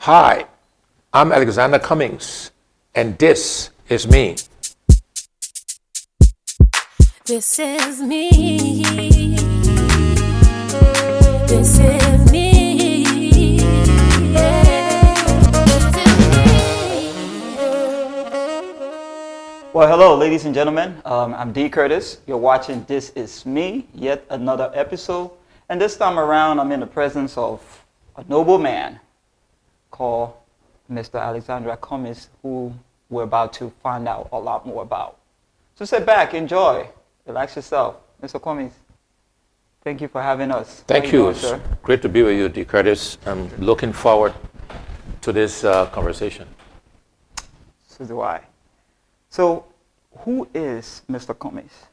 Hi, I'm Alexander Cummings, and this is me. This is me. This is me. Yeah. This is me. Well, hello, ladies and gentlemen. I'm D. Curtis. You're watching This Is Me, yet another episode. And this time around, I'm in the presence of a noble man called Mr. Alexander Cummings, who we're about to find out a lot more about. So sit back, enjoy, relax yourself. Mr. Cummings, thank you for having us. Thank How you. doing, It's sir? great to be with you, D. Curtis. I'm looking forward to this conversation. So do I. So, who is Mr. Cummings?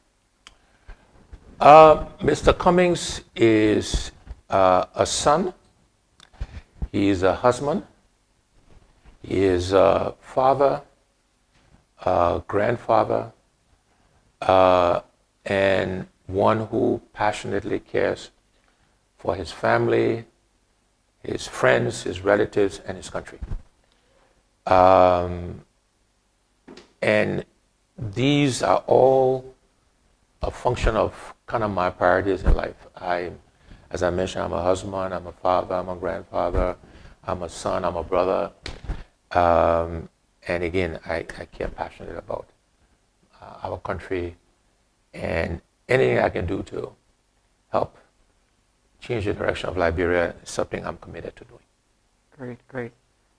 Mr. Cummings is a son. He is a husband. He is a father, a grandfather, and one who passionately cares for his family, his friends, his relatives, and his country. And these are all a function of kind of my priorities in life. As I mentioned, I'm a husband, I'm a father, I'm a grandfather, I'm a son, I'm a brother. And again, I care passionately about our country, and anything I can do to help change the direction of Liberia is something I'm committed to doing. Great, great.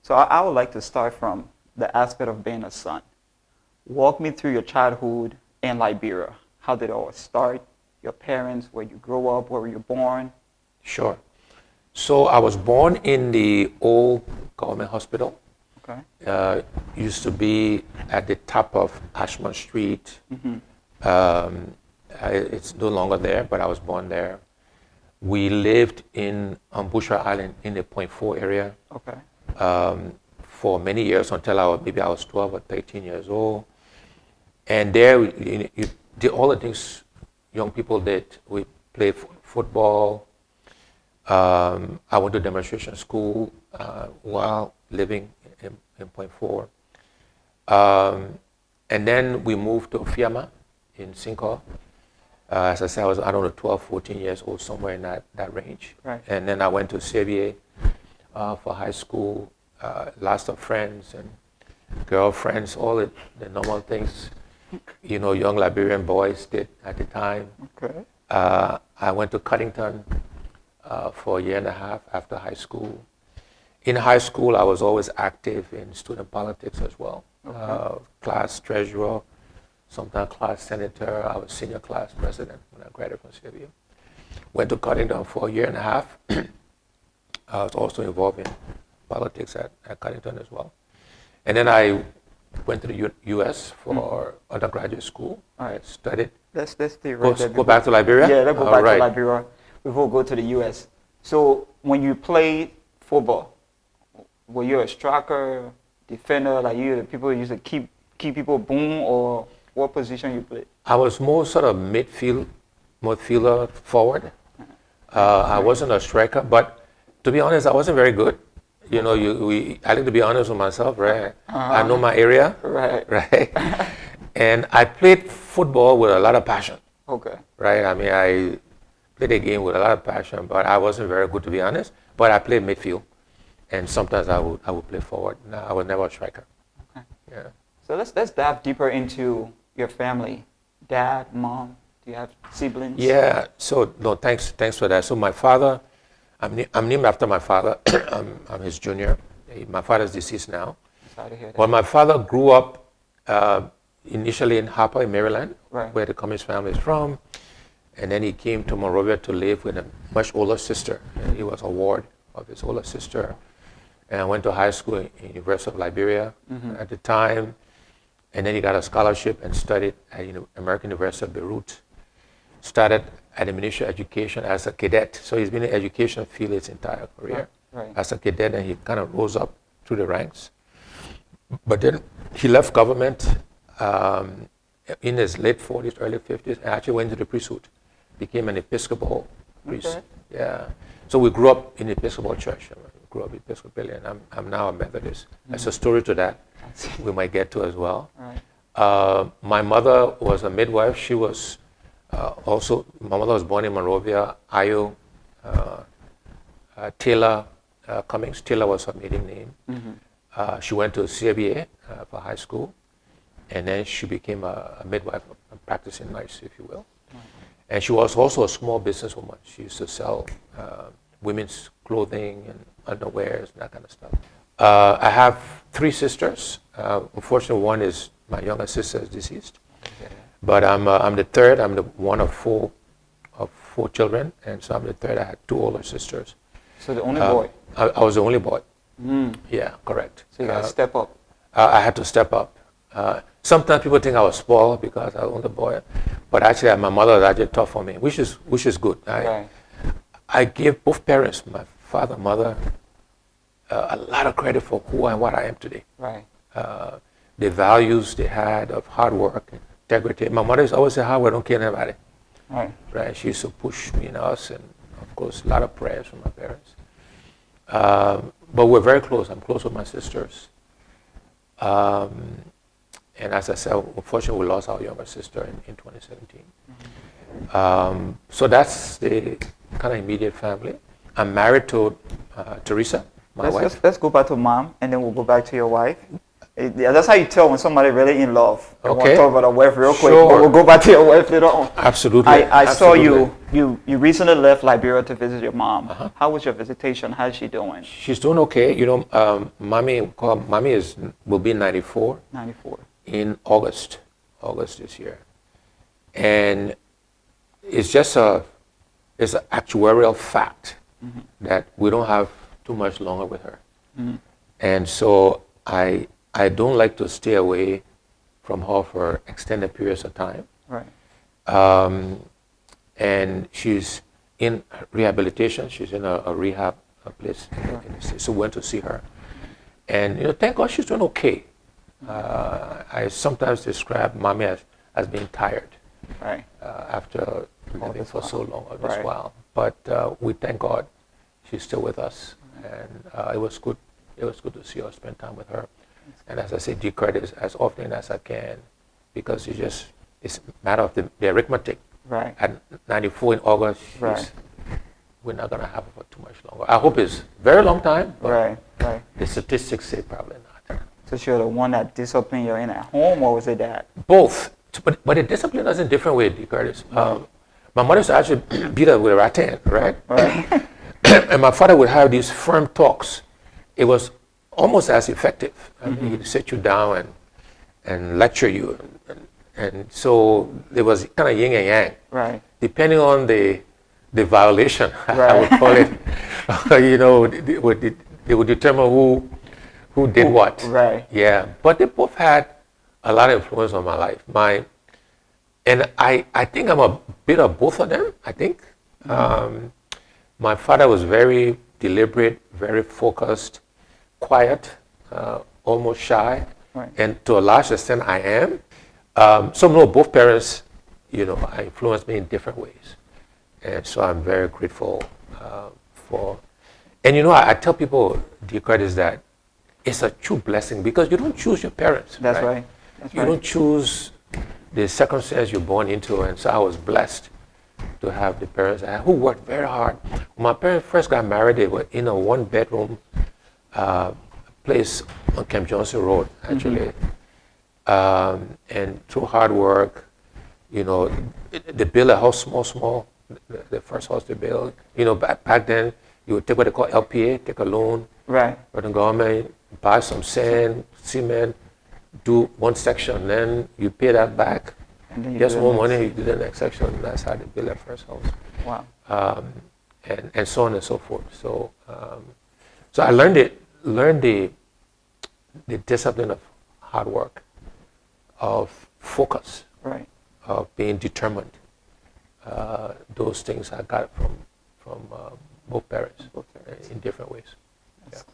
So I would like to start from the aspect of being a son. Walk me through your childhood in Liberia. How did it all start? Your parents, where you grew up, where were you born? Sure. So I was born in the old government hospital. Okay. Used to be at the top of Ashman Street. It's no longer there, but I was born there. We lived in on Bushra Island in the Point 4 area Okay. for many years until I was 12 or 13 years old. And there, you did all the things young people did. We played football. I went to demonstration school while living in Point 4. And then we moved to Fiama in Sinko. As I said, I don't know, 12, 14 years old, somewhere in that range. Right. And then I went to Sevier for high school. Lots of friends and girlfriends, all the normal things, young Liberian boys did at the time. Okay. I went to Cuttington for a year and a half after high school. In high school, I was always active in student politics as well. Okay. Class treasurer, sometimes class senator. I was senior class president when I graduated from Serbia. Went to Cuttington for a year and a half. I was also involved in politics at Cuttington as well. And then I went to the U.S. for undergraduate school. All right. I studied. Let's stay right there. Go back to Liberia? Yeah, let's go All back right. to Liberia before we go to the U.S. So when you played football, were you a striker, defender, like you the people who used to keep people boom, or what position you played? I was more sort of midfielder forward. I wasn't a striker, but to be honest, I wasn't very good. I like to be honest with myself, right? I know my area, Right. right? And I played football with a lot of passion, Okay. right? I mean, I played the game with a lot of passion, but I wasn't very good, to be honest. But I played midfield, and sometimes I would play forward. No, I was never a striker. Okay. Yeah. So let's dive deeper into your family. Dad, mom, do you have siblings? Yeah. So no, thanks for that. So my father, I'm named after my father. I'm his junior. My father's deceased now. Sorry to hear that. But my father grew up initially in Harper, in Maryland, Right. where the Cummings family is from. And then he came to Monrovia to live with a much older sister. And he was a ward of his older sister. And I went to high school in University of Liberia at the time. And then he got a scholarship and studied at American University of Beirut. Started at the Ministry of Education as a cadet. So he's been in the education field his entire career Right. as a cadet, and he kind of rose up through the ranks. But then he left government in his late 40s, early 50s, and actually went into the priesthood, became an Episcopal priest. Okay. Yeah. So we grew up in the Episcopal church. grew up Episcopalian. I'm now a Methodist. There's a story to that we might get to as well. Right. My mother was a midwife. She was my mother was born in Monrovia, Io. Taylor Cummings. Taylor was her maiden name. She went to CABA for high school, and then she became a midwife, a practicing nurse, if you will. And she was also a small businesswoman. She used to sell women's clothing and underwears and that kind of stuff. I have 3 sisters. Unfortunately, one is my younger sister is deceased, but I'm the third. I'm the one of four children, and so I'm the third. I had 2 older sisters. So the only boy? I was the only boy. Yeah, correct. So you got to step up. I had to step up. Sometimes people think I was spoiled because I was the only boy, but actually my mother was actually tough on me, which is good. Right. I give both parents, my father and mother, a lot of credit for who and what I am today. Right. The values they had of hard work, integrity. My mother used to always say, hard work, don't kill anybody. Right. She used to push me and us, and of course, a lot of prayers from my parents. But we're very close. I'm close with my sisters. And as I said, unfortunately, we lost our younger sister in 2017. So that's the kind of immediate family. I'm married to Teresa, my wife. Let's go back to mom, and then we'll go back to your wife. Yeah, that's how you tell when somebody really in love. I want to talk about a wife real quick, but we'll go back to your wife later on. Absolutely. I saw you recently left Liberia to visit your mom. How was your visitation? How's she doing? She's doing okay. You know, mommy will be 94. 94. In August this year. And it's just it's an actuarial fact that we don't have too much longer with her. And so I don't like to stay away from her for extended periods of time. Right. And she's in rehabilitation. She's in a rehab place in the city. So we went to see her. And, you know, thank God she's doing okay. I sometimes describe mommy as being tired. Right. After living for so long, all this Right. while. But we thank God she's still with us. And it was good. It was good to see her, spend time with her. And as I say, decard it as often as I can, because it's a matter of the arithmetic. Right. At 94 in August, Right. we're not going to have her for too much longer. I hope it's a very long time, but Right. the statistics say probably not. So you're the one that disciplined you in at home, or was it that? Both. But the discipline is in a different way, D. Curtis. My mother used to actually beat her with a rattan, right? Right. And my father would have these firm talks. It was almost as effective. I mean, he'd sit you down and lecture you. And so there was kind of yin and yang. Right. Depending on the violation, I Right. would call it, you know, they would determine who did what. Right. Yeah. But they both had a lot of influence on my life. And I think I'm a bit of both of them, I think. My father was very deliberate, very focused, quiet, almost shy. Right. And to a large extent, I am. So no, both parents, you know, influenced me in different ways. And so I'm very grateful for. And you know, I tell people, dear Curtis, that it's a true blessing because you don't choose your parents. That's right. That's You right. don't choose the circumstance you're born into. And so I was blessed to have the parents who worked very hard. When my parents first got married, they were in a 1-bedroom place on Camp Johnson Road, actually. And through hard work, you know, they built a house small, the first house they built. You know, back then, you would take what they call LPA, take a loan Right. from the government, buy some sand, cement, do one section, then you pay that back. And then you Get do some the more next. money, you do the next section. That's how they build their first house. Wow. And so on and so forth. So so I learned the discipline of hard work, of focus, Right. of being determined. Those things I got from both parents, in different ways.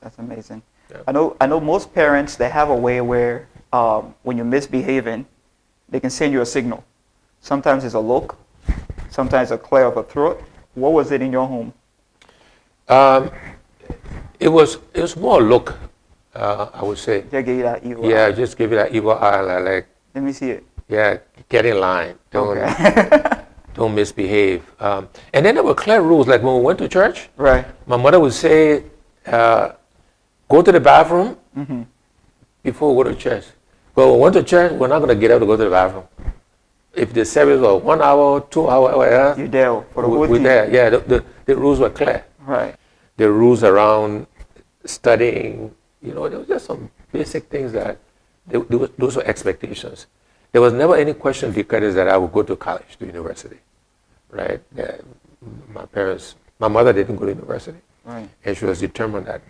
That's amazing. Yeah. I know most parents, they have a way where when you're misbehaving, they can send you a signal. Sometimes it's a look, sometimes a clear of a throat. What was it in your home? It was more look, I would say. Just give you that evil Yeah, eye. just give you that evil eye, like Let me see it. yeah, get in line. Don't Okay. don't misbehave. And then there were clear rules. Like when we went to church, Right. my mother would say, "Go to the bathroom before we go to church." But when we went to church, we're not going to get up to go to the bathroom. If the service was 1 hour, 2 hours, whatever, You're there for the whole we're thing. there. Yeah, the rules were clear. Right. The rules around studying, there was just some basic things that those were expectations. There was never any question because that I would go to college, to university, right? Yeah, my mother didn't go to university, Right. and she was determined that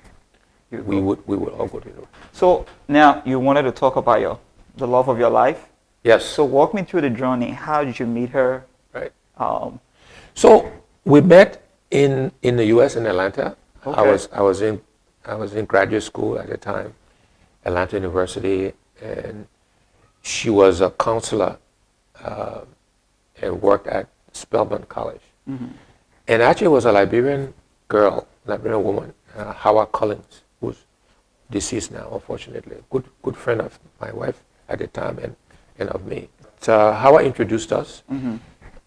we would all go to university. So now you wanted to talk about the love of your life. Yes. So walk me through the journey. How did you meet her? Right. Um, So we met in the U.S. in Atlanta. Okay. I was in graduate school at the time, Atlanta University, and she was a counselor and worked at Spelman College. And actually was a Liberian woman, Howard Cummings, who's deceased now, unfortunately. Good friend of my wife at the time and of me. So Howard introduced us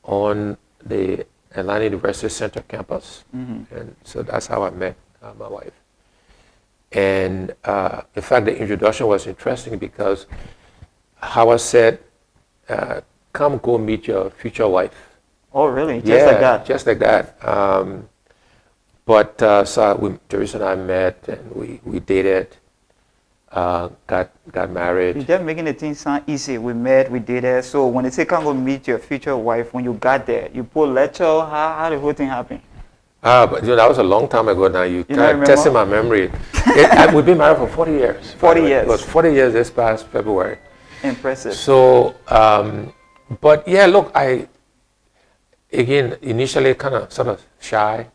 on the Atlanta University Center campus, and so that's how I met my wife. And in fact, the introduction was interesting because Howard said, "Come go meet your future wife." oh, really? Just like that? Just like that. So Teresa and I met, and we dated, got married. You're just making the thing sound easy. We met, we did it. So when they say come go meet your future wife, when you got there, you pull lecture, how the whole thing happened? But that was a long time ago now. You don't kind of remember? testing my memory. We've been married for 40 years. 40 by the way. years. It was 40 years this past February. Impressive. So, but yeah, look, initially kind of sort of shy.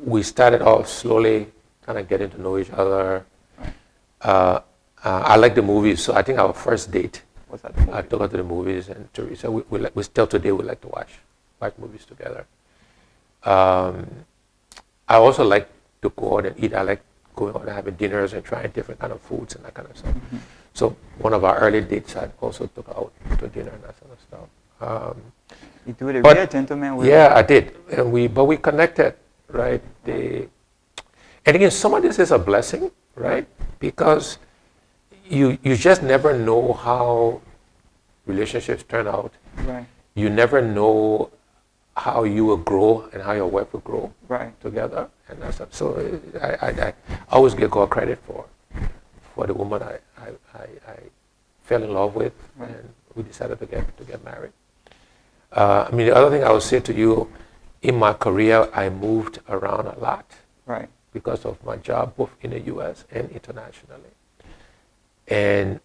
We started off slowly, kind of getting to know each other. I like the movies, so I think our first date, What's that movie? I took her to the movies, and Teresa, we still today we like to watch movies together. I also like to go out and eat. I like going out and having dinners and trying different kind of foods and that kind of stuff. So one of our early dates, I also took her out to dinner and that sort of stuff. You do it But- real gentleman with Yeah, I did, and we connected, right? And again, some of this is a blessing, right? Because you just never know how relationships turn out. Right, You never know how you will grow and how your wife will grow right. together, and that's so. I always give God credit for the woman I fell in love with, Right. and we decided to get married. The other thing I would say to you, in my career, I moved around a lot Right. because of my job, both in the U.S. and internationally. And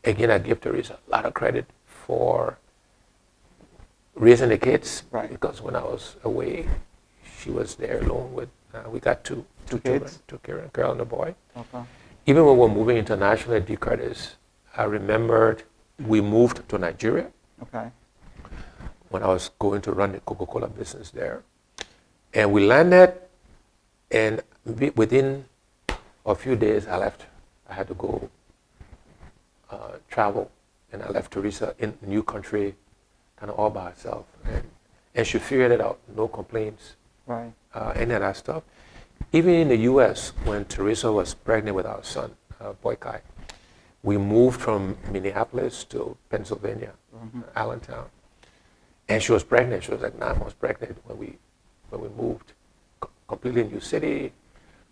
again, I give Teresa a lot of credit for raising the kids, Right. because when I was away, she was there alone with. We got two children, kids? two children, a girl and a boy. Okay. Even when we were moving internationally, D. Curtis, I remembered we moved to Nigeria Okay. when I was going to run the Coca-Cola business there. And we landed, and within a few days, I left. I had to go travel, and I left Teresa in a new country, kind of all by herself. And she figured it out, no complaints, Right. any of that stuff. Even in the U.S., when Teresa was pregnant with our son, Boy Kai, we moved from Minneapolis to Pennsylvania, Allentown. And she was pregnant. She was like 9 months pregnant when we moved. Completely new city,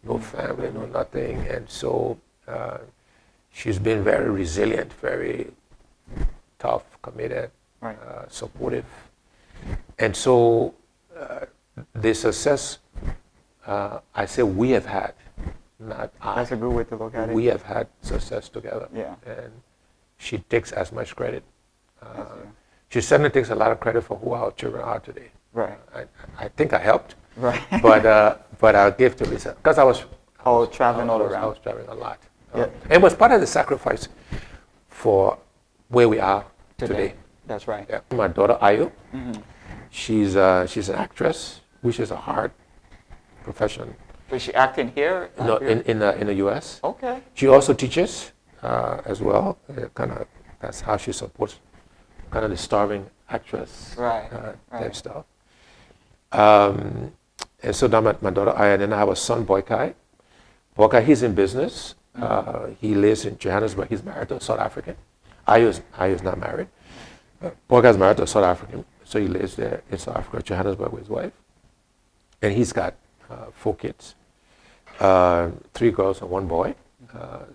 no family, no nothing. And so she's been very resilient, very tough, committed, Right. supportive. And so the success I say we have had, not I. That's a good way to look at it. We have had success together. Yeah. And she takes as much credit. Yeah. She certainly takes a lot of credit for who our children are today. Right. I think I helped, Right. but I'll give to Lisa because I was traveling all I around. was traveling a lot. Yeah. And it was part of the sacrifice for where we are today. That's right. Yeah. My daughter Ayo, she's an actress, which is a hard profession. Was she acting here? No, Here? in the U.S. Okay. She also teaches as well. Kind of that's how she supports kind of the starving actress Right, type right. stuff. And so now my daughter Aya, and then I have a son Boykai. Boykai, he's in business. He lives in Johannesburg. He's married to a South African. Ayu is not married. Boykai is married to a South African, so he lives there in South Africa, Johannesburg, with his wife. And he's got 4 kids, 3 girls and 1 boy.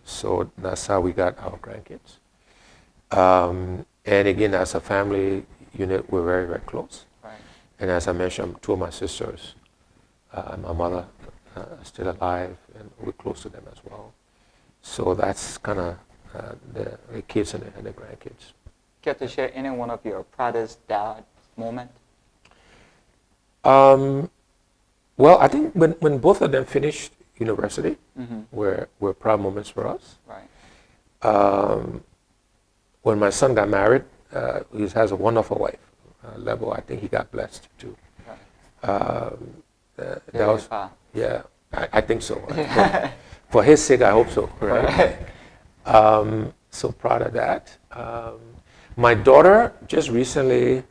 So that's how we got our grandkids. And again, as a family unit, we're very, very close. Right. And as I mentioned, 2 of my sisters, my mother are still alive, and we're close to them as well. So that's kind of the kids and the grandkids. Care to share any one of your proudest dad moment? Well, I think when both of them finished university, were proud moments for us. Right. When my son got married, he has a wonderful wife. Lebo, I think he got blessed too. Right. That was, Far. yeah, I think so. For his sake, I hope so. Right? So proud of that. My daughter just recently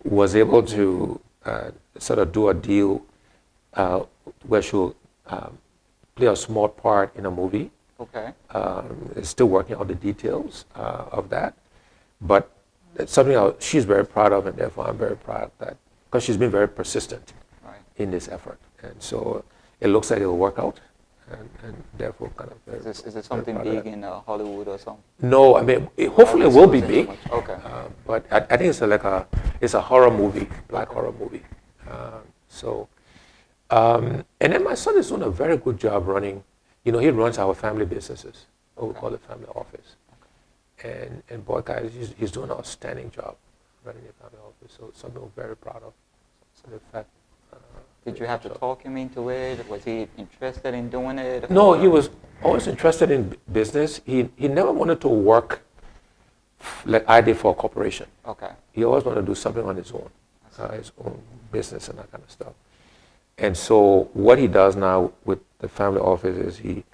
was able to sort of do a deal where she'll play a small part in a movie. Okay. Still working out the details of that, but it's something she's very proud of, and therefore I'm very proud of that because she's been very persistent Right. in this effort, and so it looks like it'll work out, and therefore kind of very, Is it something very proud of big that. in Hollywood or something? No, I mean hopefully it will be big, Okay. but I think it's a horror movie, black horror movie. And then my son is doing a very good job running. He runs our family businesses, what we call the family office. And boy, guys, he's doing an outstanding job running the family office. So it's something we're very proud of. So the fact. Did you have to talk him into it? Was he interested in doing it? No, he was always interested in business. He never wanted to work like I did for a corporation. Okay. He always wanted to do something on his own business and that kind of stuff. And so what he does now with the family office is he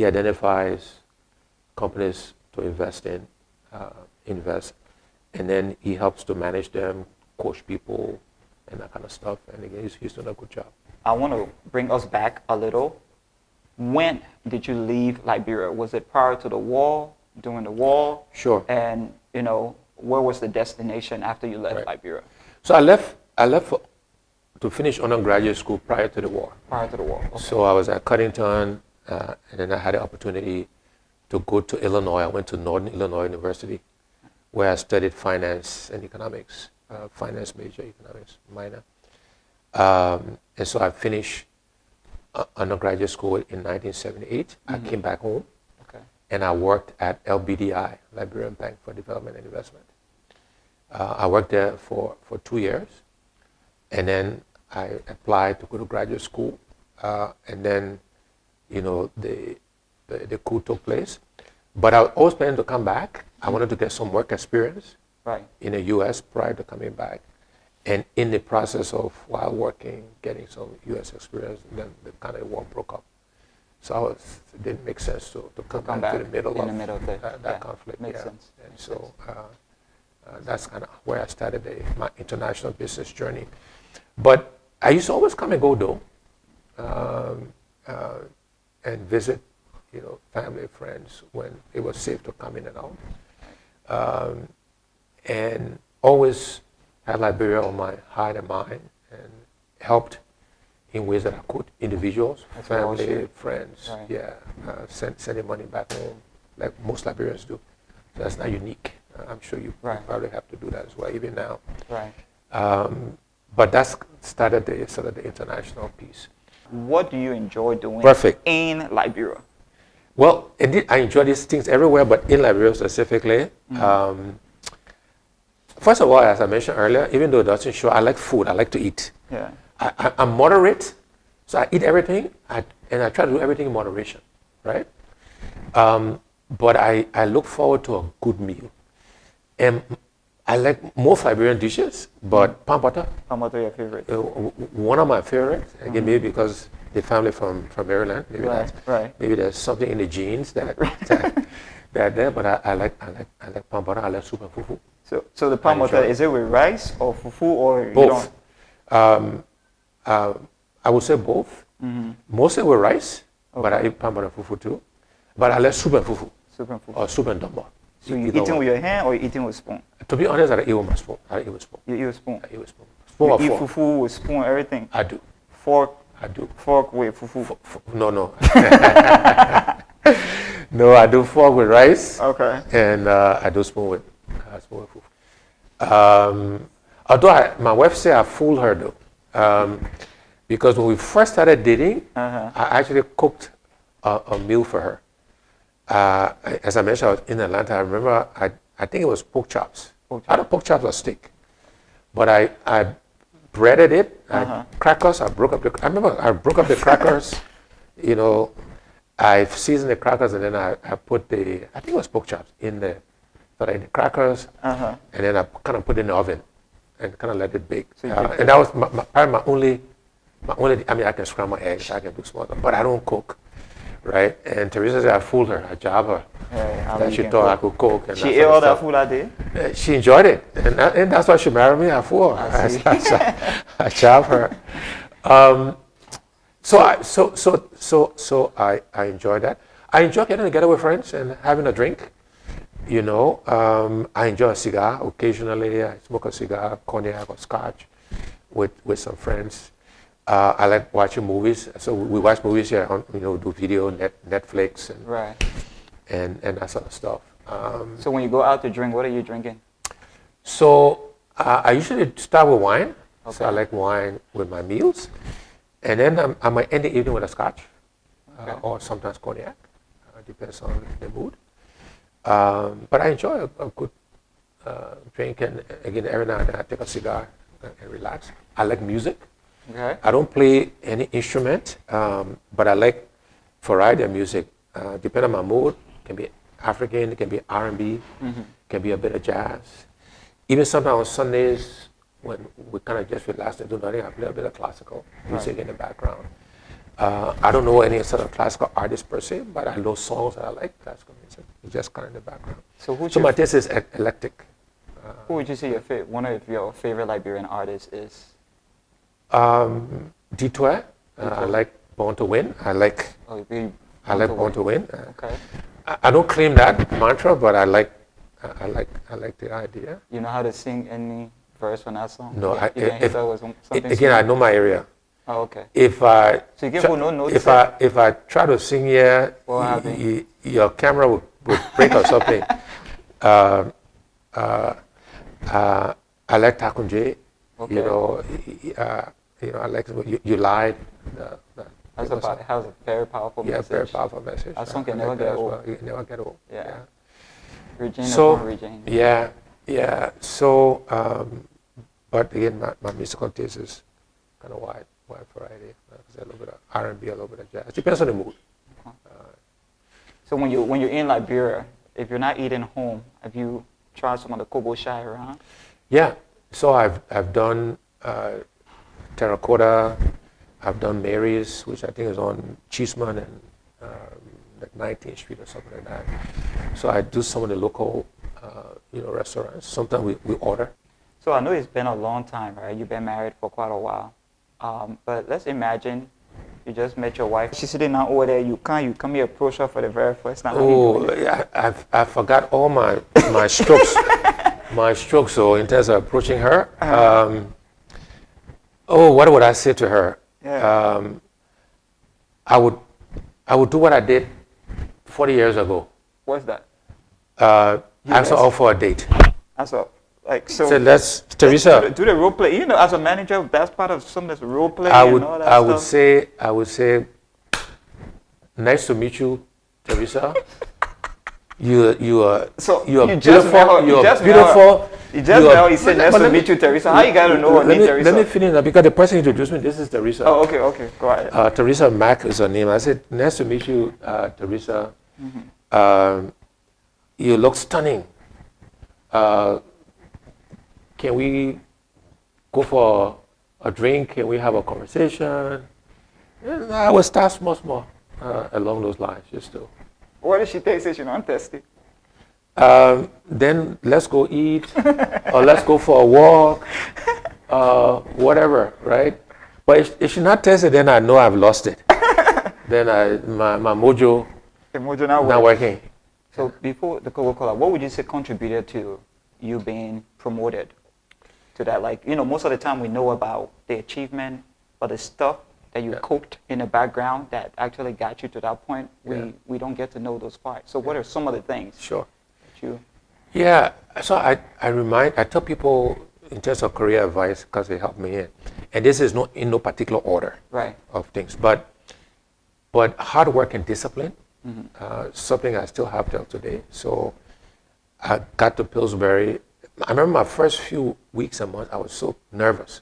identifies companies to invest in, and then he helps to manage them, coach people, and that kind of stuff. And again, he's doing a good job. I want to bring us back a little. When did you leave Liberia? Was it prior to the war, during the war? Sure. And, where was the destination after you left Right. Liberia? So I left to finish undergraduate school prior to the war. Prior to the war. Okay. So I was at Cuttington, and then I had the opportunity to go to Illinois. I went to Northern Illinois University, where I studied finance and economics, finance major, economics minor. And so I finished undergraduate school in 1978. I came back home, Okay. and I worked at LBDI, Liberian Bank for Development and Investment. I worked there for 2 years, and then I applied to go to graduate school, and then, the coup took place. But I always planned to come back. I wanted to get some work experience Right. in the U.S. prior to coming back. And in the process of, while working, getting some U.S. experience, then the kind of war broke up. So it didn't make sense to come back to the middle of that conflict. Makes sense. And so that's kind of where I started my international business journey. But I used to always come and go though, and visit, family, friends when it was safe to come in and out. And always had Liberia on my heart and mind, and helped in ways that I could. Individuals, That's what I was family, saying. friends, Right. sending money back home, like most Liberians do. So that's not unique. I'm sure you Right. probably have to do that as well, even now. Right. But that's started the sort of the international piece. What do you enjoy doing Perfect. in Liberia? Well, indeed, I enjoy these things everywhere, but in Liberia specifically. First of all, as I mentioned earlier, even though it doesn't show, I like food. I like to eat. Yeah. I'm moderate, so I eat everything, and I try to do everything in moderation, right? But I look forward to a good meal. And I like most Liberian dishes, but pan butter, How much are your favorite? one of my favorites. Again, maybe because the family from Maryland, maybe Right. maybe there's something in the genes that there. But I like pan butter. I like soup and fufu. So the pan butter, is it with rice or fufu or you Both. don't? I would say both. Mostly with rice, but I eat pan butter fufu too. But I like soup and fufu Soup and fufu. or soup and dumbo. So you Either eating one. with your hand or you eating with spoon? To be honest, I eat with my spoon. I eat with spoon. You eat with spoon. I eat with spoon. Spoon You or eat fork? fufu with spoon, everything. I do. Fork I do. fork with fufu. No. No, I do fork with rice. Okay. And I do spoon with fufu. Although my wife said I fooled her though, because when we first started dating, I actually cooked a meal for her. As I mentioned, I was in Atlanta. I remember I think it was pork chops. Either pork chops or steak. But I breaded it. Crackers. I remember I broke up the crackers. You know, I seasoned the crackers and then I put I think it was pork chops in the crackers, and then I kind of put it in the oven and kind of let it bake. So and that was my only. I mean, I can scramble eggs, I can do small stuff, but I don't cook, right? And Teresa said I fooled her, I jabbed her, that she thought I could cook. And she ate all that food I did? She enjoyed it, and that's why she married me. I fooled her. I jabbed her. So I enjoy that. I enjoy getting together with friends and having a drink. You know, I enjoy a cigar occasionally. I smoke a cigar, cognac or scotch, with some friends. I like watching movies, so we watch movies here on, do video, Netflix, and that sort of stuff. So when you go out to drink, what are you drinking? So I usually start with wine. Okay. So I like wine with my meals, and then I might end the evening with a scotch, or sometimes cognac. Depends on the mood. But I enjoy a good drink, and again, every now and then I take a cigar and relax. I like music. Okay. I don't play any instrument, but I like variety of music. Depending on my mood, it can be African, it can be R&B, can be a bit of jazz. Even sometimes on Sundays, when we kind of just relax and do nothing, I play a bit of classical music in the background. I don't know any sort of classical artist per se, but I know songs that I like, classical music. It's just kind of in the background. So my taste is eclectic. Who would you say one of your favorite Liberian artists is? Detour. I like Born to Win. I like Born to Win. Okay. I don't claim that mantra, but I like the idea. You know how to sing any verse on that song? No, again, I know my area. Oh, okay. If I So you give no notes. if I try to sing here, your camera would break or something. I like Takunje. Okay. I like you lied. Has a very powerful message. Yeah, very powerful message. That song can never get old. Well. You can never get old. Yeah. Regina, Regina. Yeah. So, but again, my musical taste is kind of wide variety. A little bit of R&B, a little bit of jazz. It depends on the mood. So when you're in Liberia, if you're not eating home, have you tried some of the kobo shy around? Yeah. So I've done Terracotta. I've done Mary's, which I think is on Cheeseman and like 19th Street or something like that. So I do some of the local, restaurants. Sometimes we order. So I know it's been a long time, right? You've been married for quite a while. But let's imagine you just met your wife. She's sitting down over there. You come here, approach her for the very first time. Oh, yeah, I forgot all my strokes. My strokes. So in terms of approaching her, what would I say to her? Yeah. I would do what I did 40 years ago. What's that? Ask her out for a date. So let's, Teresa. Do the role play. As a manager, that's part of some of this role play. I would say, nice to meet you, Teresa. You are beautiful. You said nice to meet you, Teresa. How you gotta know her name, Teresa? Let me finish that because the person introduced me. This is Teresa. Oh, okay. Go ahead. Teresa Mack is her name. I said, nice to meet you, Teresa. You look stunning. can we go for a drink? Can we have a conversation? And I would start small, along those lines, just to. What did she take? Say she's not thirsty. Then let's go eat, or let's go for a walk, whatever, right? But if she's not tested, then I know I've lost it. Then my mojo The mojo not not working. working. So before the Coca-Cola, what would you say contributed to you being promoted to that? Like, most of the time we know about the achievement, but the stuff that you cooked in the background that actually got you to that point, we don't get to know those parts. So what are some of the things Sure. that you... Yeah. So I tell people in terms of career advice because they help me in, and this is in no particular order Right. of things, but hard work and discipline, something I still have till today. So I got to Pillsbury. I remember my first few weeks and months, I was so nervous,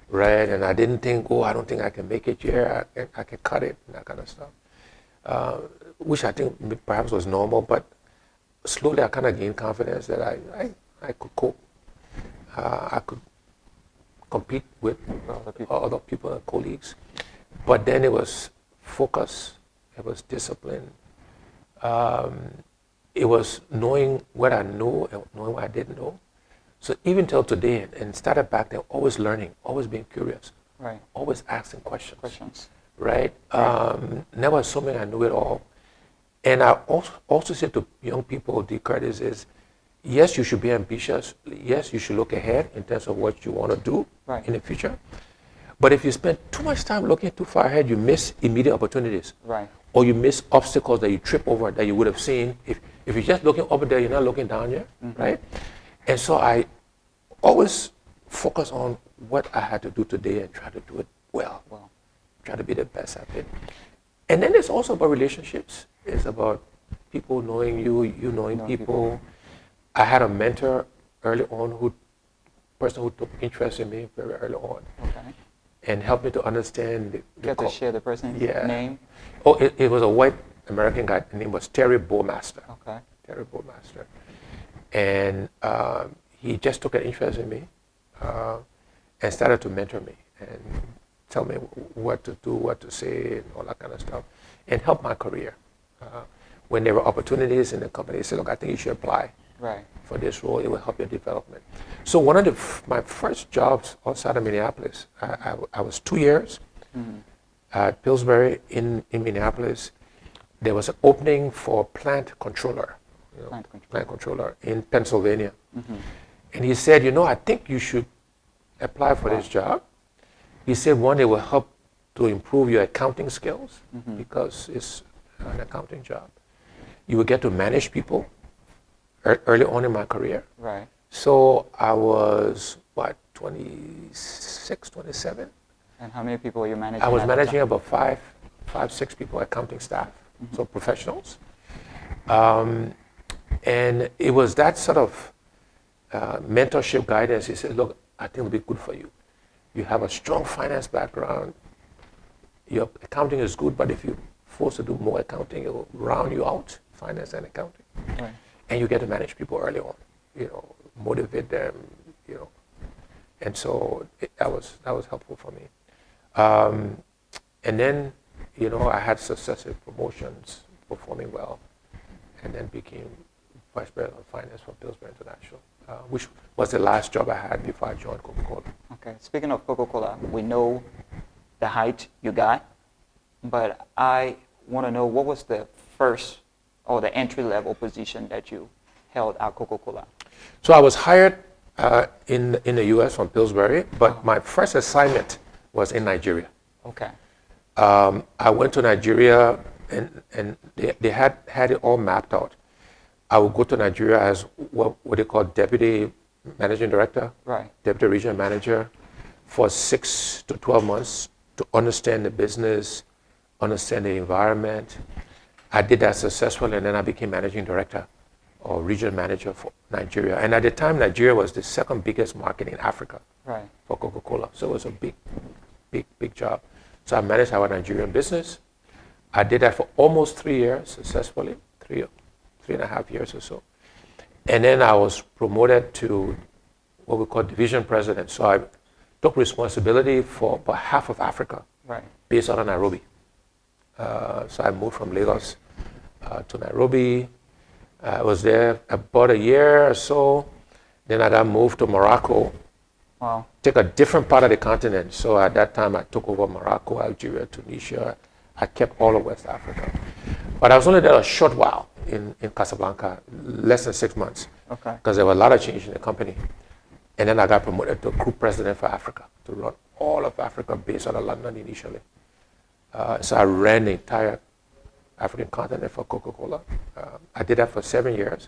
right? And I didn't think, I don't think I can make it here. I can cut it, and that kind of stuff, which I think perhaps was normal, but slowly I kind of gained confidence that I could cope. I could compete with other people and colleagues. But then it was focus, it was discipline, it was knowing what I knew and knowing what I didn't know. So even till today, and started back then, always learning, always being curious, Right. always asking questions. Questions. Right? Never assuming I knew it all. And I also say to young people, D. Curtis, is yes, you should be ambitious. Yes, you should look ahead in terms of what you want to do Right. in the future. But if you spend too much time looking too far ahead, you miss immediate opportunities. Right. Or you miss obstacles that you trip over that you would have seen. If you're just looking over there, you're not looking down here, right? And so I always focus on what I had to do today and try to do it well. Try to be the best at it. And then it's also about relationships. It's about people knowing you, you knowing people. I had a mentor early on, person who took interest in me very early on. Okay. And helped me to understand. Get to share the person's name? Oh, it was a white American guy. His name was Terry Bowmaster. Okay. Terry Bowmaster. And he just took an interest in me and started to mentor me and tell me what to do, what to say, and all that kind of stuff, and help my career. When there were opportunities in the company, he said, look, I think you should apply for this role. It will help your development. So one of my first jobs outside of Minneapolis, I was 2 years at Pillsbury in Minneapolis. There was an opening for plant controller, plant controller in Pennsylvania. And he said, I think you should apply for this job. He said, one, it will help to improve your accounting skills because it's an accounting job. You will get to manage people early on in my career. Right. So I was, 26, 27? And how many people were you managing? I was managing about five, 6 people, accounting staff, so professionals. And it was that sort of mentorship guidance. He said, look, I think it'll be good for you. You have a strong finance background. Your accounting is good, but if you're forced to do more accounting, it will round you out, finance and accounting. Right. And you get to manage people early on, motivate them, And so that was helpful for me. And then, I had successive promotions, performing well, and then became Vice President of Finance for Pillsbury International, which was the last job I had before I joined Coca-Cola. Okay. Speaking of Coca-Cola, we know the height you got, but I want to know what was the first or the entry-level position that you held at Coca-Cola? So I was hired in the U.S. from Pillsbury, but my first assignment was in Nigeria. Okay. I went to Nigeria, and they had it all mapped out. I would go to Nigeria as what they call deputy managing director, Right. deputy regional manager, for 6 to 12 months to understand the business, understand the environment. I did that successfully, and then I became managing director or regional manager for Nigeria. And at the time, Nigeria was the second biggest market in Africa for Coca-Cola. So it was a big job. So I managed our Nigerian business. I did that for almost 3 years successfully, 3.5 years or so. And then I was promoted to what we call division president. So I took responsibility for about half of Africa, Right. based out of Nairobi. So I moved from Lagos to Nairobi. I was there about a year or so. Then I got moved to Morocco, Wow. take a different part of the continent. So at that time, I took over Morocco, Algeria, Tunisia. I kept all of West Africa. But I was only there a short while in Casablanca, less than 6 months, Okay. because there was a lot of change in the company. And then I got promoted to group president for Africa, to run all of Africa based out of London initially. So I ran the entire African continent for Coca-Cola. I did that for 7 years.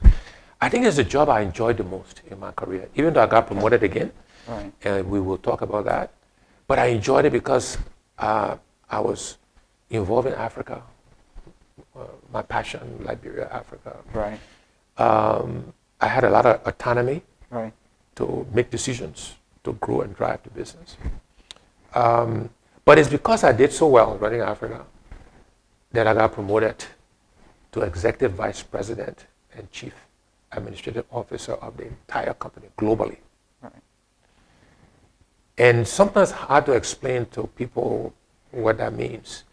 I think it's the job I enjoyed the most in my career, even though I got promoted again, Right. and we will talk about that. But I enjoyed it because I was involved in Africa, my passion, Liberia, Africa. Right. I had a lot of autonomy Right. to make decisions, to grow and drive the business. But it's because I did so well running Africa that I got promoted to executive vice president and chief administrative officer of the entire company globally. Right. And sometimes hard to explain to people what that means.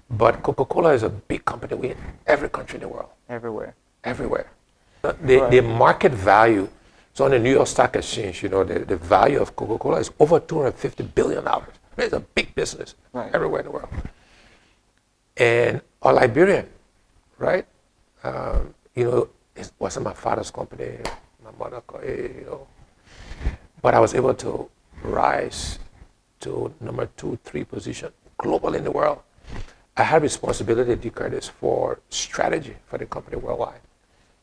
But Coca-Cola is a big company. We're in every country in the world, Everywhere. everywhere. The market value, so on the New York Stock Exchange, the value of Coca-Cola is over $250 billion. It's a big business everywhere in the world. And a Liberian, right? It wasn't my father's company, my mother, but I was able to rise to number 2, 3 position globally in the world. I had responsibility, D. Curtis, for strategy for the company worldwide,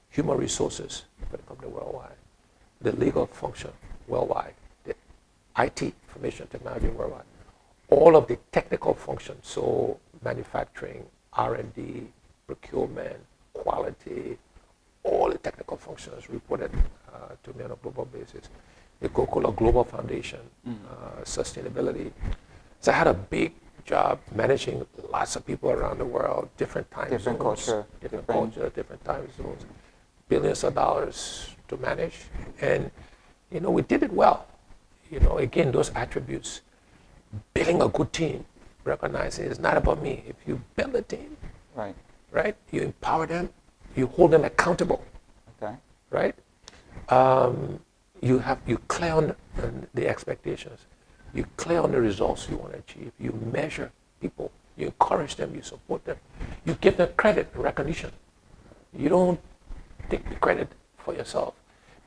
human resources for the company worldwide, the legal function worldwide, the IT, information technology worldwide, all of the technical functions, so manufacturing, R&D, procurement, quality, all the technical functions reported to me on a global basis. The Coca-Cola Global Foundation, sustainability. So I had a big job managing lots of people around the world, different time zones, different culture, different time zones, billions of dollars to manage. And, we did it well. Again, those attributes, building a good team, recognizing it's not about me. If you build a team, right, you empower them, you hold them accountable, right? You clear on the expectations. You clear on the results you want to achieve. You measure people. You encourage them. You support them. You give them credit and recognition. You don't take the credit for yourself.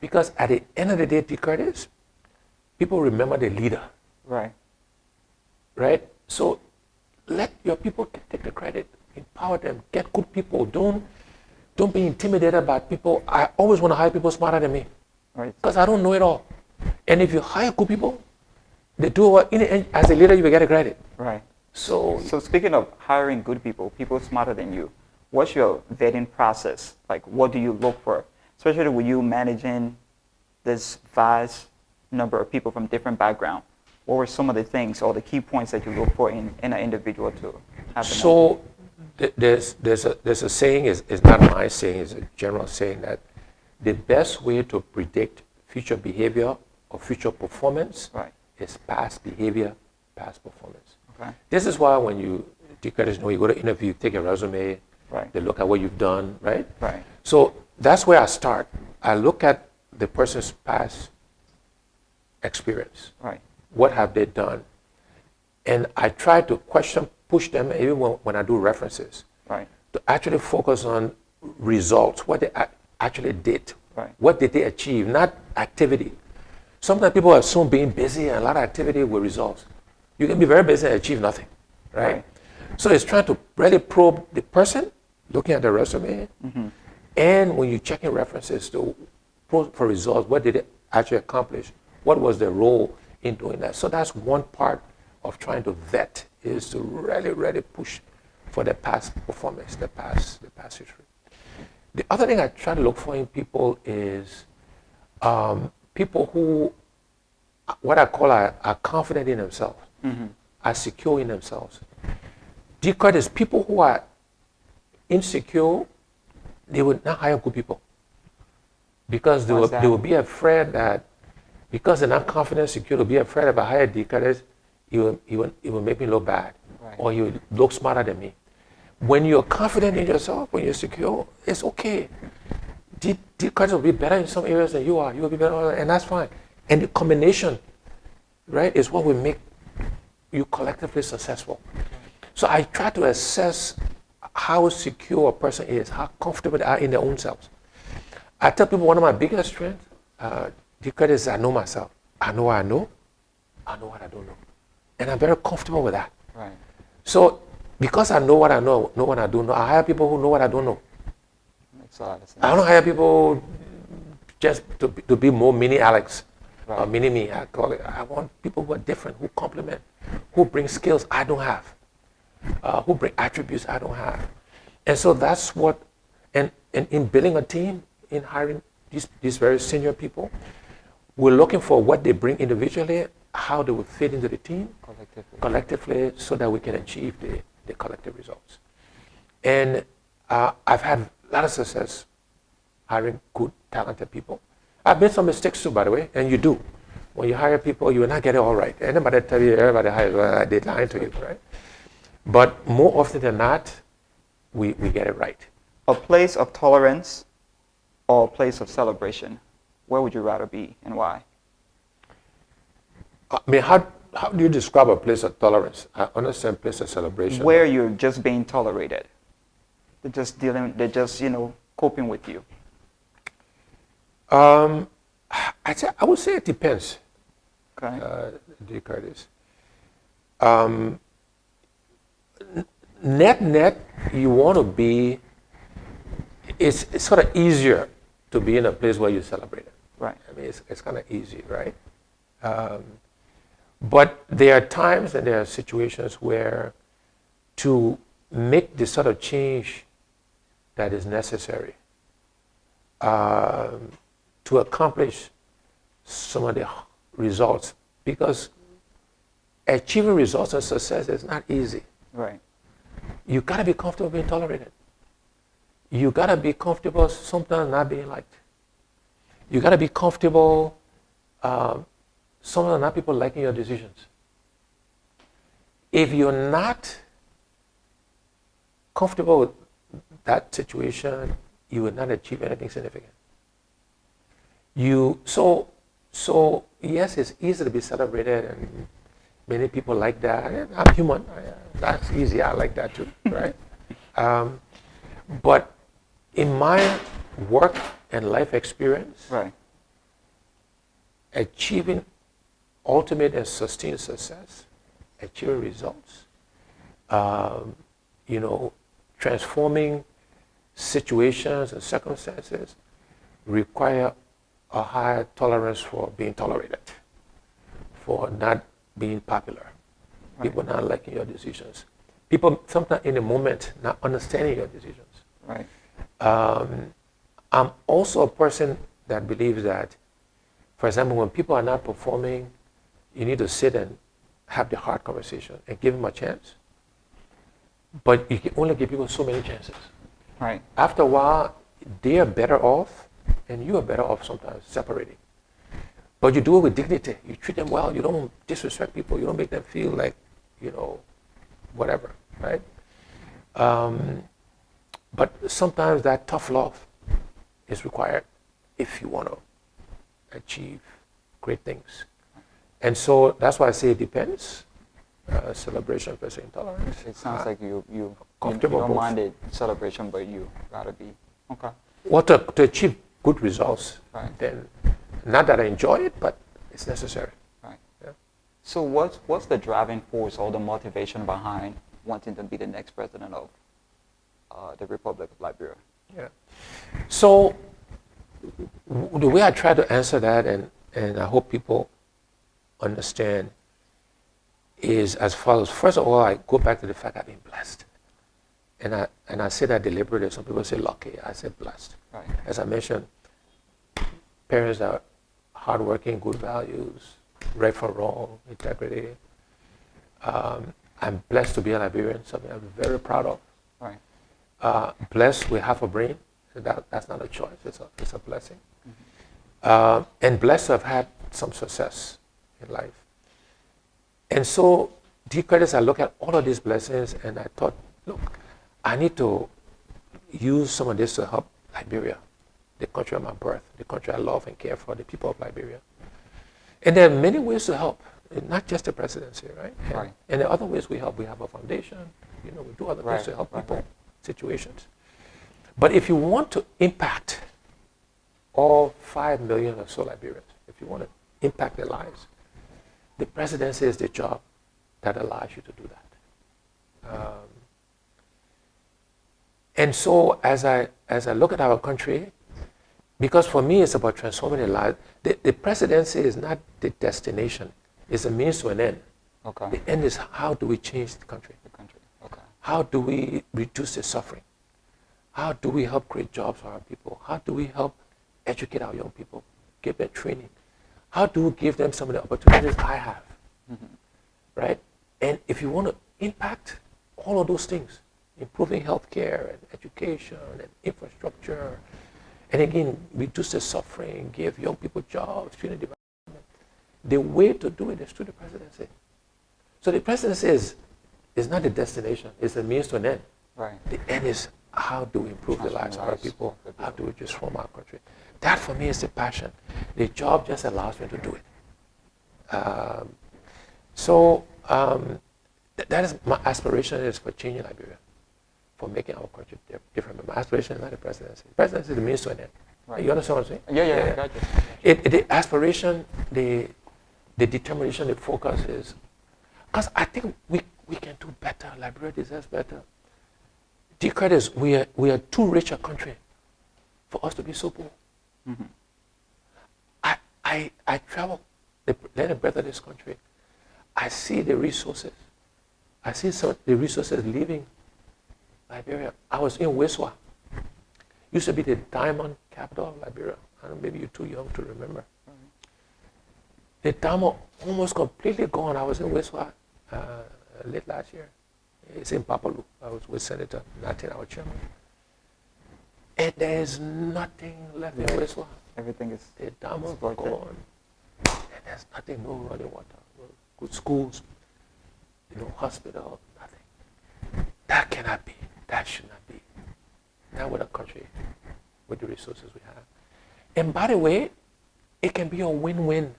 Because at the end of the day, D. Curtis, people remember the leader. Right? So let your people take the credit. Empower them. Get good people. Don't be intimidated by people. I always want to hire people smarter than me. Because I don't know it all. And if you hire good people, they do what, as a leader, you will get a credit. So speaking of hiring good people, people smarter than you, what's your vetting process? Like, what do you look for? Especially when you managing this vast number of people from different backgrounds. What were some of the things or the key points that you look for in an individual to have? So there's a saying, it's not my saying, it's a general saying that the best way to predict future behavior or future performance is past behavior, past performance. This is why when you go to interview, you take a resume, they look at what you've done, right? So that's where I start. I look at the person's past experience. What have they done? And I try to push them, even when I do references, to actually focus on results, what they actually did. What did they achieve, not activity. Sometimes people assume being busy and a lot of activity with results. You can be very busy and achieve nothing, right? So it's trying to really probe the person, looking at the resume, and when you're checking references to for results, what did they actually accomplish? What was their role in doing that? So that's one part of trying to vet, is to really, really push for the past performance, the past history. The other thing I try to look for in people is people who, what I call are confident in themselves, are secure in themselves. D. Curtis, people who are insecure, they would not hire good people because they will be afraid that because they're not confident, secure, to be afraid if I hire D Curtis, he will make me look bad, Right. or he will look smarter than me. When you're confident in yourself, when you're secure, it's okay. D Curtis will be better in some areas than you are. You will be better, and that's fine. And the combination, right, is what will make you collectively successful. So I try to assess how secure a person is, how comfortable they are in their own selves. I tell people one of my biggest strengths, because is I know myself. I know what I know. I know what I don't know. And I'm very comfortable with that. Right. So because I know what I know what I don't know, I hire people who know what I don't know. Makes a lot of sense. I don't hire people just to be more mini Alex or Right. mini me, I call it. I want people who are different, who complement, who bring skills I don't have, who bring attributes I don't have. And so that's what, and in building a team, in hiring these very senior people, we're looking for what they bring individually, how they will fit into the team collectively so that we can achieve the collective results. And I've had a lot of success hiring good, talented people. I've made some mistakes too, by the way, and you do. When you hire people, you will not get it all right. Anybody tell you everybody hires, well, they lying to you, right? But more often than not, we get it right. A place of tolerance or a place of celebration? Where would you rather be and why? I mean, how do you describe a place of tolerance? I understand place of celebration. Where you're just being tolerated. They're just coping with you. I would say it depends, Okay. D. Curtis. Net, you want to be, it's sort of easier to be in a place where you celebrate it. Right. I mean, it's kind of easy, right? But there are times and there are situations where to make the sort of change that is necessary to accomplish some of the results, because achieving results and success is not easy. Right. You gotta be comfortable being tolerated. You gotta be comfortable sometimes not being liked. You gotta be comfortable sometimes not people liking your decisions. If you're not comfortable with that situation, you will not achieve anything significant. So yes, it's easy to be celebrated, and many people like that. I'm human. That's easy. I like that too, right? But in my work and life experience, Right. achieving ultimate and sustained success, achieving results, transforming situations and circumstances require a higher tolerance for being tolerated, for not being popular, people not liking your decisions, people sometimes in the moment not understanding your decisions. Right. I'm also a person that believes that, for example, when people are not performing, you need to sit and have the hard conversation and give them a chance. But you can only give people so many chances. Right. After a while, they are better off, and you are better off sometimes separating. But you do it with dignity. You treat them well. You don't disrespect people. You don't make them feel like, whatever, right? But sometimes that tough love is required if you want to achieve great things. And so that's why I say it depends. Celebration versus intolerance. It sounds like you comfortable don't both. mind the celebration, but you rather be okay. Well, to achieve good results, Right. then not that I enjoy it, but it's necessary. Right. Yeah. So what's the driving force or the motivation behind wanting to be the next president of the Republic of Liberia? Yeah. So the way I try to answer that, and I hope people understand, is as follows. First of all, I go back to the fact I've been blessed. And I say that deliberately. Some people say lucky. I say blessed. Right. As I mentioned, parents are hardworking, good values, right from wrong, integrity. I'm blessed to be a Liberian, something I'm very proud of. Right. Blessed with half a brain. So that's not a choice. It's a blessing. Mm-hmm. And blessed to have had some success in life. And so, D. Curtis, I look at all of these blessings and I thought, look, I need to use some of this to help Liberia, the country of my birth, the country I love and care for, the people of Liberia. And there are many ways to help, not just the presidency, right? And there are other ways we help. We have a foundation, we do other things to help people, situations. But if you want to impact all 5 million or so Liberians, if you want to impact their lives, the presidency is the job that allows you to do that. And so as I look at our country, because for me it's about transforming the lives, the presidency is not the destination, it's a means to an end. Okay. The end is how do we change the country? Okay. How do we reduce the suffering? How do we help create jobs for our people? How do we help educate our young people, give them training? How do we give them some of the opportunities I have? Right? And if you want to impact all of those things, improving healthcare and education and infrastructure, and again, reduce the suffering, give young people jobs, student development, the way to do it is through the presidency. So the presidency is not the destination, it's a means to an end. Right. The end is how do we improve the lives of our people? How do we transform our country? That for me is the passion. The job just allows me to do it. That is my aspiration is for changing Liberia, for making our country different. But my aspiration is not the presidency. The presidency is the means to an end. Right. You understand what I'm saying? Yeah, I got you. The aspiration, the determination, the focus is, because I think we can do better. Liberia deserves better. D. Curtis, we are too rich a country for us to be so poor. I travel the length and breadth of this country. I see the resources. I see some of the resources leaving Liberia. I was in Wiswa. Used to be the diamond capital of Liberia. I don't know, maybe you're too young to remember. The diamond almost completely gone. I was in Wiswa late last year. It's in Papalu. I was with Senator Natin, our chairman. And there is nothing left in Wiswa. Everything is the diamond gone. And there's nothing, no running water, no good schools, hospital, nothing. That cannot be. That should not be. Not with a country with the resources we have. And by the way, it can be a win-win.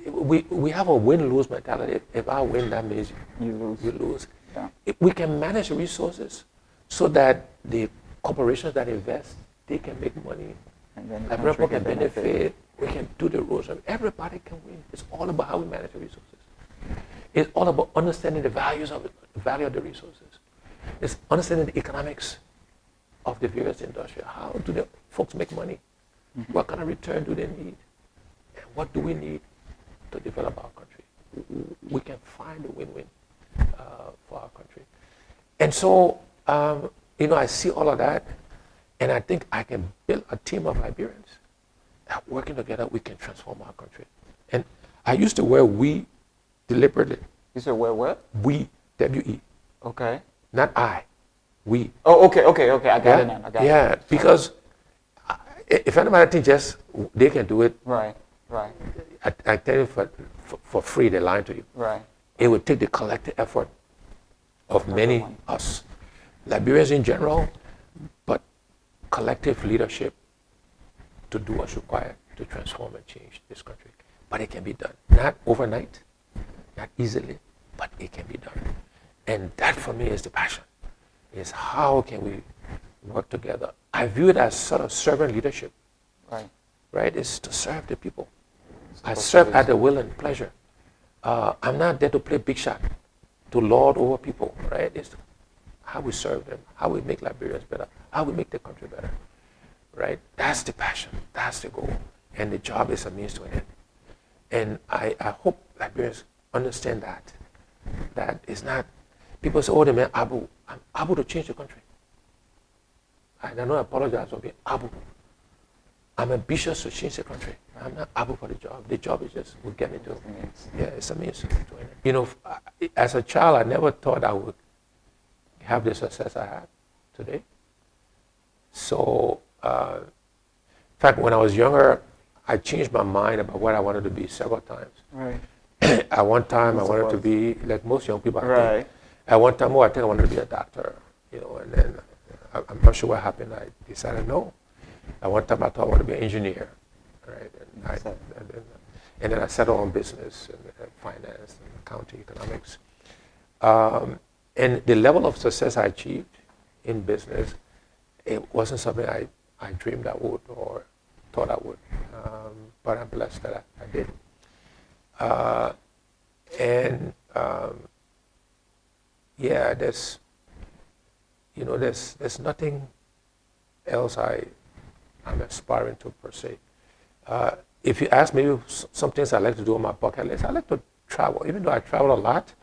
We have a win-lose mentality. If I win, that means you lose. Yeah. We can manage resources so that the corporations that invest, they can make money. And then People can benefit. We can do the rules. Everybody can win. It's all about how we manage the resources. It's all about understanding the value of the resources. It's understanding the economics of the various industries. How do the folks make money? What kind of return do they need? And what do we need to develop our country? We can find a win-win for our country. And so, I see all of that, and I think I can build a team of Liberians that working together, we can transform our country. And I used to wear we deliberately. You said wear what? We, W-E. Okay. Not I, we. Oh, okay. I got it now. Yeah, because if anybody thinks just they can do it, Right. I tell you for free, they're lying to you. Right. It would take the collective effort of many us, Liberians in general, but collective leadership to do what's required to transform and change this country. But it can be done, not overnight, not easily, but it can be done. And that for me is the passion, is how can we work together. I view it as sort of servant leadership. Right? It's to serve the people. I serve at the will and pleasure. I'm not there to play big shot, to lord over people, right? It's how we serve them, how we make Liberians better, how we make the country better, right? That's the passion, that's the goal. And the job is a means to an end. And I hope Liberians understand that it's not, people say, oh, the man Abu, I'm Abu to change the country. I don't apologize for being Abu. I'm ambitious to change the country. I'm not Abu for the job. The job is just will get me to it. Yeah, it's a means to it. As a child, I never thought I would have the success I have today. So, in fact, when I was younger, I changed my mind about what I wanted to be several times. Right. At one time, I What's wanted to the be like most young people. I Right. think. At one time, I think I wanted to be a doctor. And then I'm not sure what happened. I decided no. At one time, I thought I wanted to be an engineer, right? And then I settled on business and finance and accounting, economics. And the level of success I achieved in business, it wasn't something I dreamed I would or thought I would. But I'm blessed that I did. Yeah, there's nothing else I'm aspiring to per se. If you ask me some things I like to do on my bucket list, I like to travel. Even though I travel a lot,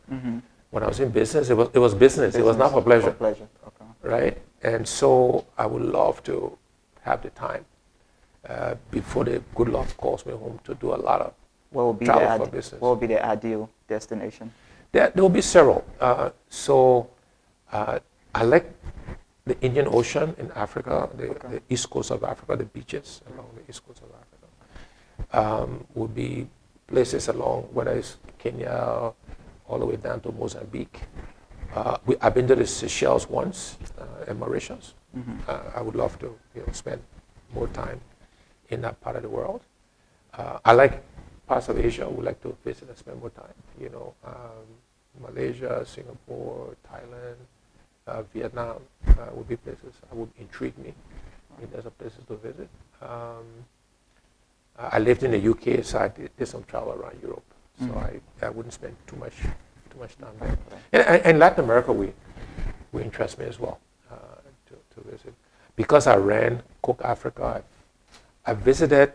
when I was in business, it was business. It was not for pleasure. For pleasure. Okay. Right? And so I would love to have the time before the good luck calls me home to do a lot of What would be travel for business. What would be the ideal destination? There will be several. I like the Indian Ocean in Africa, the east coast of Africa, the beaches along the east coast of Africa. Would be places along, whether it's Kenya, all the way down to Mozambique. I've been to the Seychelles once, and Mauritius. I would love to spend more time in that part of the world. I like parts of Asia. I would like to visit and spend more time. Malaysia, Singapore, Thailand, Vietnam would be places that would intrigue me. There's a places to visit. I lived in the UK, so I did some travel around Europe. So I wouldn't spend too much time there. And Latin America, we interest me as well to visit. Because I ran Cook Africa, I visited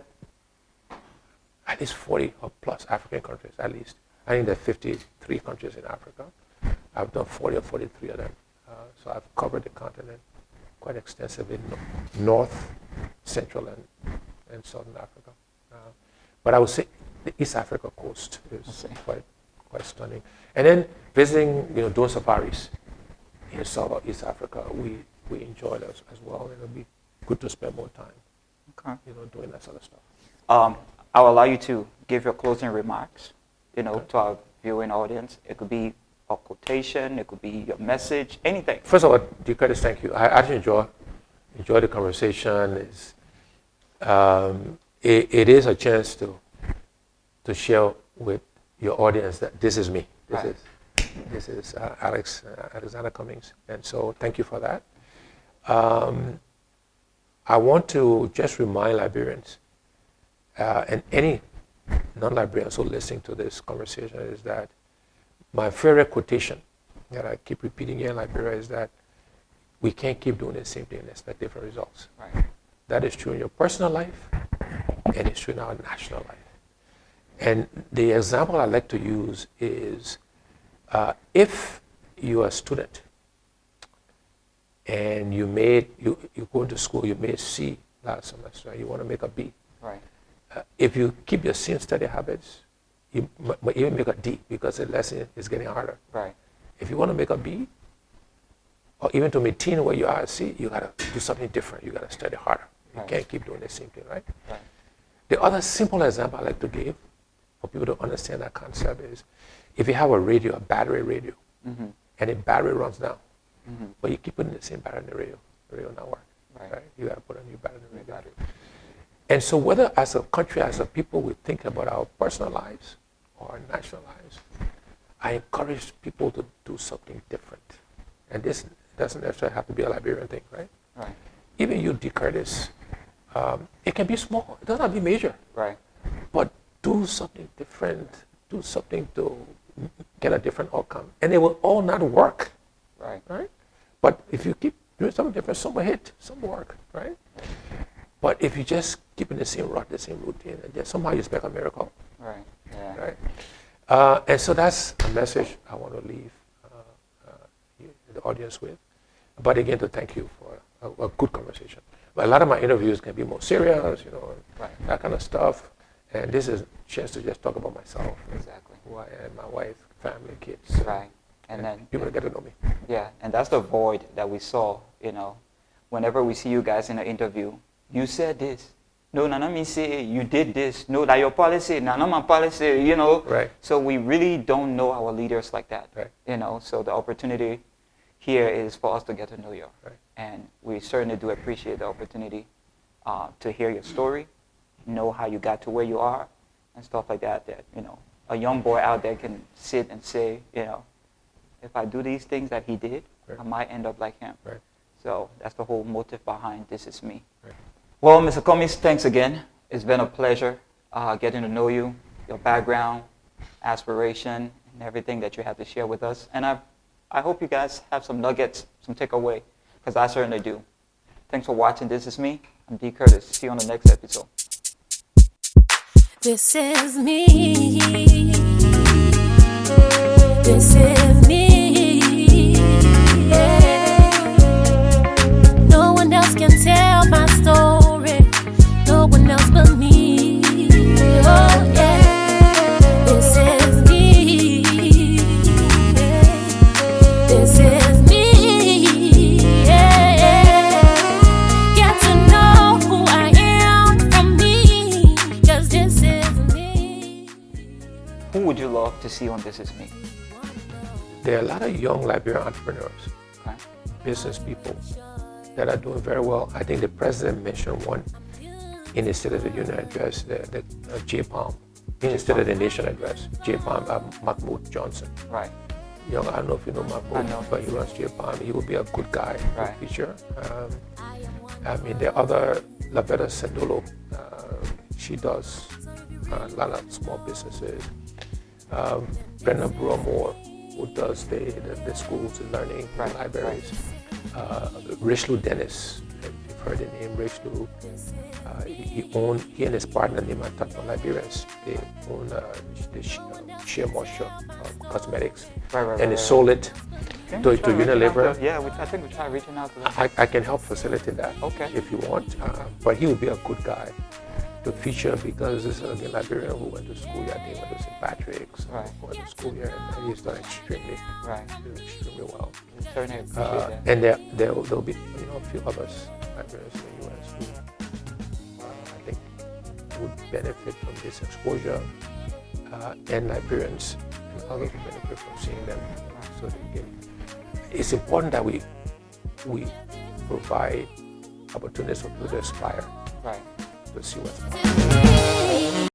at least 40 or plus African countries, at least. I think there are 53 countries in Africa. I've done 40 or 43 of them. So I've covered the continent quite extensively, North, Central, and Southern Africa. But I would say the East Africa coast is quite stunning. And then visiting, doing safaris in South or East Africa, we enjoy that as well. It'll be good to spend more time, doing that sort of stuff. I'll allow you to give your closing remarks, to our viewing audience. It could be a quotation, it could be your message, anything. First of all, D. Curtis, thank you. I actually enjoy the conversation. It is a chance to share with your audience that this is me. This is Alexander Cummings, and so thank you for that. I want to just remind Liberians and any non-Liberians who are listening to this conversation is that my favorite quotation that I keep repeating here in Liberia is that we can't keep doing the same thing and expect different results. Right. That is true in your personal life, and it's true in our national life. And the example I like to use is if you're a student and you go to school, you made C last semester, you want to make a B. Right. If you keep your same study habits, you might even make a D because the lesson is getting harder. Right. If you want to make a B, or even to maintain where you are at C, you got to do something different. You got to study harder. You can't keep doing the same thing, right? Right. The other simple example I like to give for people to understand that concept is if you have a radio, a battery radio, and the battery runs down, but you keep putting the same battery in the radio will not work. Right? You got to put a new battery in the radio. And so whether as a country, as a people, we think about our personal lives or our national lives, I encourage people to do something different. And this doesn't necessarily have to be a Liberian thing, right? Right. Even you, D. Curtis, it can be small. It doesn't have to be major. Right. But do something different. Do something to get a different outcome. And it will all not work. Right? But if you keep doing something different, some will hit, some will work, right? But if you just keep in the same rut, the same routine, and just somehow you expect a miracle. Right. Yeah. Right? And so that's a message I want to leave the audience with. But again, to thank you for a good conversation. But a lot of my interviews can be more serious, that kind of stuff. And this is a chance to just talk about myself. Exactly. Who I am, my wife, family, kids. Right. And then people get to know me. Yeah, and that's the void that we saw, whenever we see you guys in an interview, you said this, No, none of me say you did this. No, that your policy. None of my policy. You know. Right. So we really don't know our leaders like that. Right. You know. So the opportunity here is for us to get to know you, Right. and we certainly do appreciate the opportunity to hear your story, know how you got to where you are, and stuff like that. That a young boy out there can sit and say, if I do these things that he did, right. I might end up like him. Right. So that's the whole motive behind This Is Me. Right. Well, Mr. Cummings, thanks again. It's been a pleasure getting to know you, your background, aspiration, and everything that you have to share with us. And I hope you guys have some nuggets, some takeaway, because I certainly do. Thanks for watching This Is Me. I'm D. Curtis. See you on the next episode. This is me. This is me. Yeah. No one else can tell my story. No one else but me. Oh yeah. This is me. This is me. Yeah. Get to know who I am from me. 'Cause this is me. Who would you love to see on This Is Me? There are a lot of young Liberian entrepreneurs, Okay. business people that are doing very well. I think the president mentioned one in his State of the Union address, the J-Palm, in his State of the Nation address, J-Palm, Mahmoud Johnson. Right. Young, I don't know if you know I Mahmoud, know. but he runs J-Palm. He would be a good guy, Right. good feature. I mean, the other, Lavetta Sandolo, she does a lot of small businesses. Brenda Brewer-Moore, who does the schools and learning, Right, libraries. Richelieu Dennis, if you've heard the name Richelieu. He and his partner named Tatma Liberians, they own Shea Moisture Cosmetics. Right, And they right. sold it Can to we try reaching out Unilever. to- Yeah, I think we try reaching out to them. I can help facilitate that Okay. if you want. But he would be a good guy to feature because this is a Liberian who went to school here. I think he went to St. Patrick's, Right. went to school here, and he's done extremely well. We certainly appreciate that. And there'll be a few others Liberians in the U.S. who I think would benefit from this exposure, and Liberians and others would benefit from seeing them. So it's important that we provide opportunities for people to aspire Right. to see what's possible.